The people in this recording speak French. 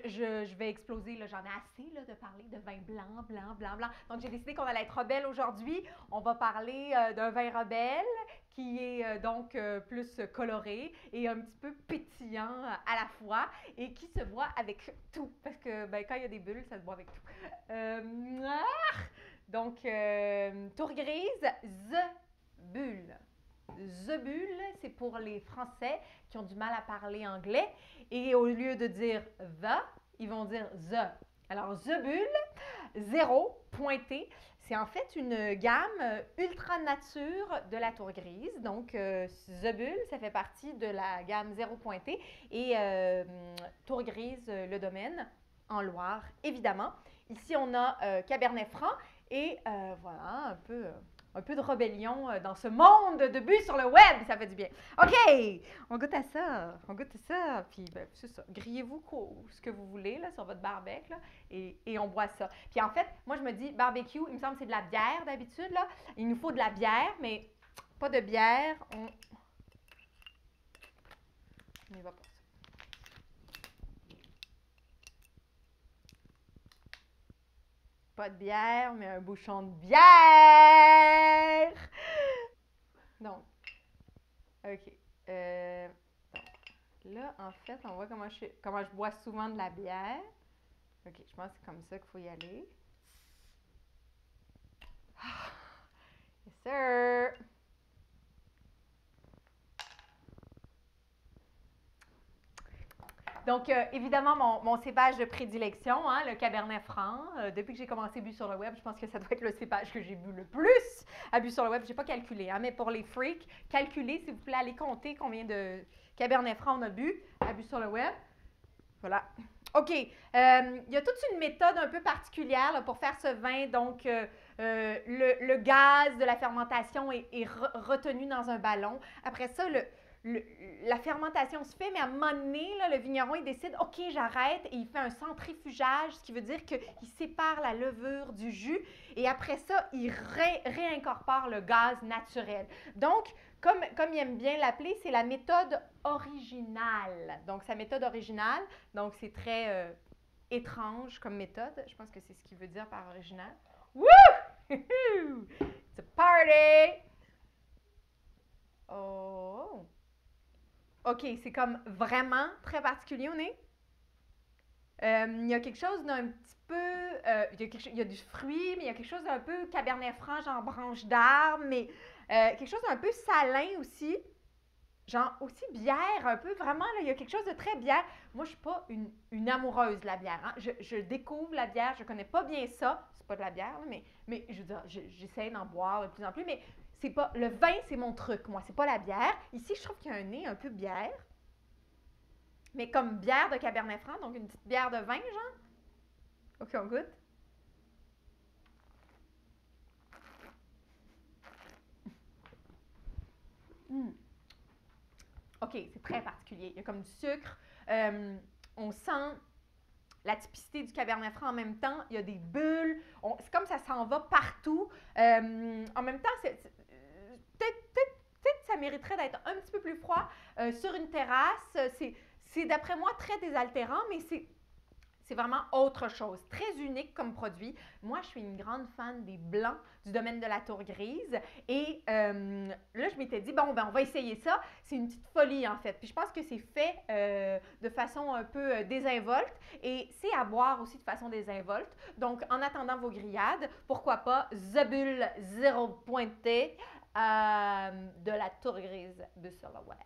je vais exploser, là, j'en ai assez là, de parler de vin blanc, blanc, blanc, blanc. Donc, j'ai décidé qu'on allait être rebelle aujourd'hui. On va parler d'un vin rebelle qui est donc plus coloré et un petit peu pétillant à la fois et qui se boit avec tout. Parce que ben, quand il y a des bulles, ça se boit avec tout. Donc, tour grise, The Bulle. The Bulle, c'est pour les Français qui ont du mal à parler anglais. Et au lieu de dire the, ils vont dire the. Alors, The Bulle, 0, pointé. C'est en fait une gamme ultra nature de la tour grise. Donc, The Bulle, ça fait partie de la gamme 0 pointé. Et tour grise, le domaine, en Loire, évidemment. Ici, on a Cabernet Franc et voilà, un peu de rébellion dans ce monde de bulles sur le web, ça fait du bien. OK, on goûte à ça, puis ben, c'est ça, grillez-vous ce que vous voulez là, sur votre barbecue, là, et on boit ça. Puis en fait, moi je me dis, barbecue, il me semble que c'est de la bière d'habitude, là. Il nous faut de la bière, mais pas de bière, on y va pour ça. Pas de bière, mais un bouchon de bière! Donc, OK. Donc, là, en fait, on voit comment je bois souvent de la bière. OK, je pense que c'est comme ça qu'il faut y aller. Yes, sir! Donc, évidemment, mon cépage de prédilection, hein, le Cabernet Franc. Depuis que j'ai commencé Bu sur le web, je pense que ça doit être le cépage que j'ai bu le plus à Bu sur le web. Je n'ai pas calculé, hein, mais pour les freaks, calculez, s'il vous plaît, allez compter combien de Cabernet Franc on a bu à Bu sur le web. Voilà. OK. Il y a toute une méthode un peu particulière là, pour faire ce vin. Donc, le gaz de la fermentation est retenu dans un ballon. Après ça, la fermentation se fait, mais à un moment donné, là, le vigneron, il décide, OK, j'arrête, et il fait un centrifugage, ce qui veut dire qu'il sépare la levure du jus, et après ça, il réincorpore le gaz naturel. Donc, comme il aime bien l'appeler, c'est la méthode originale. Donc, sa méthode originale, donc c'est très étrange comme méthode. Je pense que c'est ce qu'il veut dire par original. Woo! It's a party! Oh! OK, c'est comme vraiment très particulier au nez. Il y a quelque chose d'un petit peu... il y a du fruit, mais il y a quelque chose d'un peu Cabernet Franc, genre branche d'arbre, mais quelque chose d'un peu salin aussi. Genre aussi bière, un peu, vraiment, là, il y a quelque chose de très bière. Moi, je ne suis pas une amoureuse de la bière. Hein. Je découvre la bière, je ne connais pas bien ça. C'est pas de la bière, là, mais je veux dire, j'essaie d'en boire de plus en plus, mais c'est pas... Le vin, c'est mon truc, moi, c'est pas la bière. Ici, je trouve qu'il y a un nez un peu bière. Mais comme bière de Cabernet Franc, donc une petite bière de vin, genre. OK, on goûte. Mm. OK, c'est très particulier. Il y a comme du sucre. On sent la typicité du Cabernet Franc en même temps. Il y a des bulles. C'est comme ça s'en va partout. En même temps, peut-être ça mériterait d'être un petit peu plus froid sur une terrasse. C'est d'après moi très désaltérant, mais c'est vraiment autre chose, très unique comme produit. Moi, je suis une grande fan des blancs du domaine de la tour grise. Et là, je m'étais dit, bon, ben, on va essayer ça. C'est une petite folie, en fait. Puis je pense que c'est fait de façon un peu désinvolte. Et c'est à boire aussi de façon désinvolte. Donc, en attendant vos grillades, pourquoi pas The Bulle 0 pointé de la tour grise de sur le web.